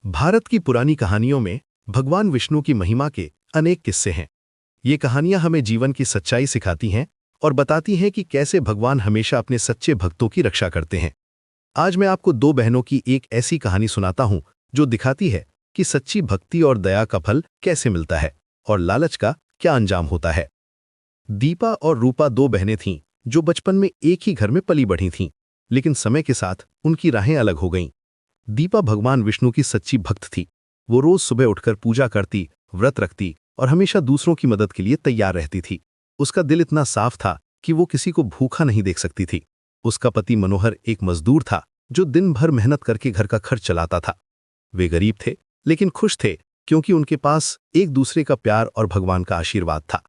भारत की पुरानी कहानियों में भगवान विष्णु की महिमा के अनेक किस्से हैं। ये कहानियां हमें जीवन की सच्चाई सिखाती हैं और बताती हैं कि कैसे भगवान हमेशा अपने सच्चे भक्तों की रक्षा करते हैं। आज मैं आपको दो बहनों की एक ऐसी कहानी सुनाता हूं जो दिखाती है कि सच्ची भक्ति और दया का फल कैसे मिलता है और लालच का क्या अंजाम होता है। दीपा और रूपा दो बहनें थीं जो बचपन में एक ही घर में पली बढ़ी थीं, लेकिन समय के साथ उनकी राहें अलग हो गईं। दीपा भगवान विष्णु की सच्ची भक्त थी। वो रोज सुबह उठकर पूजा करती, व्रत रखती और हमेशा दूसरों की मदद के लिए तैयार रहती थी। उसका दिल इतना साफ था कि वो किसी को भूखा नहीं देख सकती थी। उसका पति मनोहर एक मजदूर था जो दिन भर मेहनत करके घर का खर्च चलाता था। वे गरीब थे लेकिन खुश थे क्योंकि उनके पास एक दूसरे का प्यार और भगवान का आशीर्वाद था।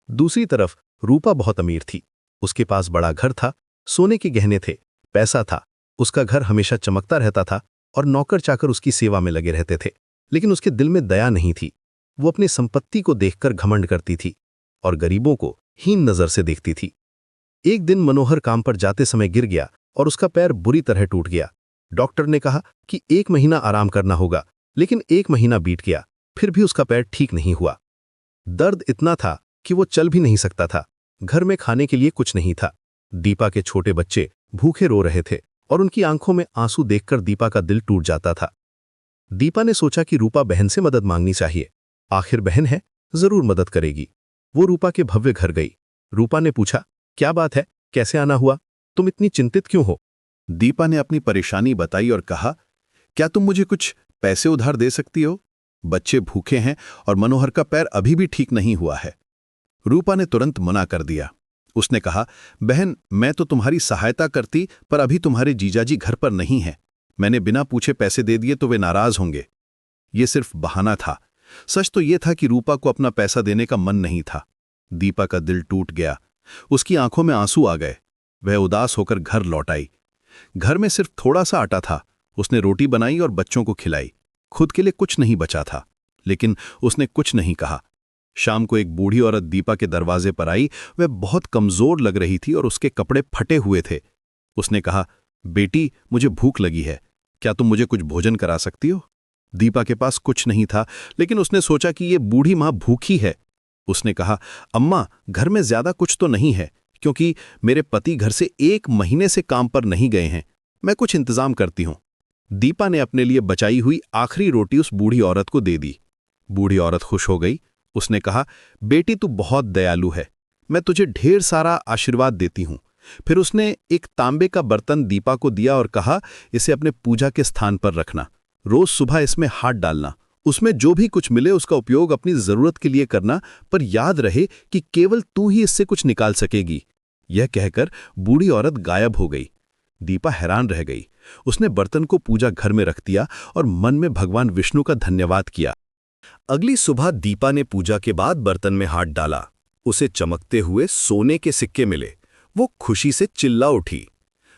दूसरी तरफ रूपा बहुत अमीर थी। उसके पास बड़ा घर था, सोने के गहने थे, पैसा था। उसका घर हमेशा चमकता रहता था और नौकर चाकर उसकी सेवा में लगे रहते थे, लेकिन उसके दिल में दया नहीं थी। वो अपनी संपत्ति को देखकर घमंड करती थी और गरीबों को हीन नजर से देखती थी। एक दिन मनोहर काम पर जाते समय गिर गया और उसका पैर बुरी तरह टूट गया। डॉक्टर ने कहा कि 1 महीना आराम करना होगा, लेकिन 1 महीना बीत गया, फिर भी उसका पैर ठीक नहीं हुआ। दर्द इतना था कि वो चल भी नहीं सकता था। घर में खाने के लिए कुछ नहीं था। दीपा के छोटे बच्चे भूखे रो रहे थे और उनकी आंखों में आंसू देखकर दीपा का दिल टूट जाता था। दीपा ने सोचा कि रूपा बहन से मदद मांगनी चाहिए। आखिर बहन है, जरूर मदद करेगी। वो रूपा के भव्य घर गई। रूपा ने पूछा, क्या बात है, कैसे आना हुआ? तुम इतनी चिंतित क्यों हो? दीपा ने अपनी परेशानी बताई और कहा, क्या तुम मुझे कुछ पैसे उधार दे सकती हो? बच्चे भूखे हैं और मनोहर का पैर अभी भी ठीक नहीं हुआ है। रूपा ने तुरंत मना कर दिया। उसने कहा, बहन, मैं तो तुम्हारी सहायता करती, पर अभी तुम्हारे जीजाजी घर पर नहीं हैं। मैंने बिना पूछे पैसे दे दिए तो वे नाराज होंगे। ये सिर्फ बहाना था। सच तो ये था कि रूपा को अपना पैसा देने का मन नहीं था। दीपा का दिल टूट गया। उसकी आंखों में आंसू आ गए। वह उदास होकर घर लौट आई। घर में सिर्फ थोड़ा सा आटा था। उसने रोटी बनाई और बच्चों को खिलाई। खुद के लिए कुछ नहीं बचा था, लेकिन उसने कुछ नहीं कहा। शाम को एक बूढ़ी औरत दीपा के दरवाजे पर आई। वह बहुत कमजोर लग रही थी और उसके कपड़े फटे हुए थे। उसने कहा, बेटी, मुझे भूख लगी है, क्या तुम मुझे कुछ भोजन करा सकती हो? दीपा के पास कुछ नहीं था, लेकिन उसने सोचा कि ये बूढ़ी मां भूखी है। उसने कहा, अम्मा, घर में ज्यादा कुछ तो नहीं है, क्योंकि मेरे पति घर से 1 महीने से काम पर नहीं गए हैं। मैं कुछ इंतजाम करती हूं। दीपा ने अपने लिए बचाई हुई आखिरी रोटी उस बूढ़ी औरत को दे दी। बूढ़ी औरत खुश हो गई। उसने कहा, बेटी, तू बहुत दयालु है, मैं तुझे ढेर सारा आशीर्वाद देती हूं। फिर उसने एक तांबे का बर्तन दीपा को दिया और कहा, इसे अपने पूजा के स्थान पर रखना। रोज सुबह इसमें हाथ डालना। उसमें जो भी कुछ मिले उसका उपयोग अपनी जरूरत के लिए करना, पर याद रहे कि केवल तू ही इससे कुछ निकाल सकेगी। यह कहकर बूढ़ी औरत गायब हो गई। दीपा हैरान रह गई। उसने बर्तन को पूजा घर में रख दिया और मन में भगवान विष्णु का धन्यवाद किया। अगली सुबह दीपा ने पूजा के बाद बर्तन में हाथ डाला। उसे चमकते हुए सोने के सिक्के मिले। वो खुशी से चिल्ला उठी।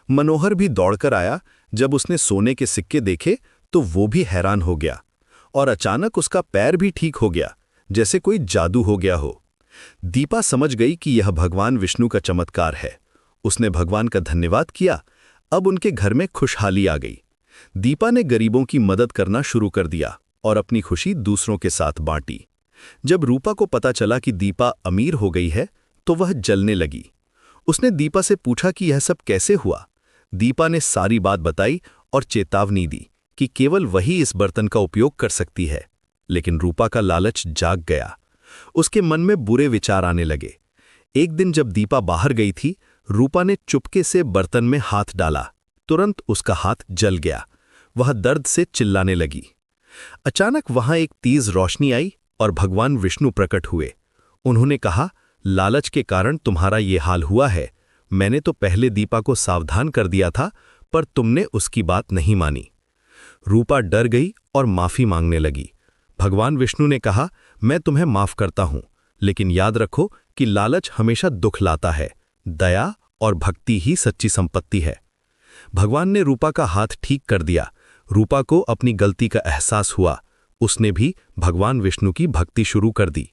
मनोहर भी दौड़कर आया। जब उसने सोने के सिक्के देखे तो वो भी हैरान हो गया और अचानक उसका पैर भी ठीक हो गया, जैसे कोई जादू हो गया हो। दीपा समझ गई कि यह भगवान विष्णु का चमत्कार है। उसने भगवान का धन्यवाद किया। अब उनके घर में खुशहाली आ गई। दीपा ने गरीबों की मदद करना शुरू कर दिया और अपनी खुशी दूसरों के साथ बांटी। जब रूपा को पता चला कि दीपा अमीर हो गई है तो वह जलने लगी। उसने दीपा से पूछा कि यह सब कैसे हुआ। दीपा ने सारी बात बताई और चेतावनी दी कि केवल वही इस बर्तन का उपयोग कर सकती है। लेकिन रूपा का लालच जाग गया। उसके मन में बुरे विचार आने लगे। एक दिन जब दीपा बाहर गई थी, रूपा ने चुपके से बर्तन में हाथ डाला। तुरंत उसका हाथ जल गया। वह दर्द से चिल्लाने लगी। अचानक वहां एक तेज रोशनी आई और भगवान विष्णु प्रकट हुए। उन्होंने कहा, लालच के कारण तुम्हारा ये हाल हुआ है। मैंने तो पहले दीपा को सावधान कर दिया था, पर तुमने उसकी बात नहीं मानी। रूपा डर गई और माफी मांगने लगी। भगवान विष्णु ने कहा, मैं तुम्हें माफ करता हूं, लेकिन याद रखो कि लालच हमेशा दुख लाता है। दया और भक्ति ही सच्ची संपत्ति है। भगवान ने रूपा का हाथ ठीक कर दिया। रूपा को अपनी गलती का एहसास हुआ। उसने भी भगवान विष्णु की भक्ति शुरू कर दी।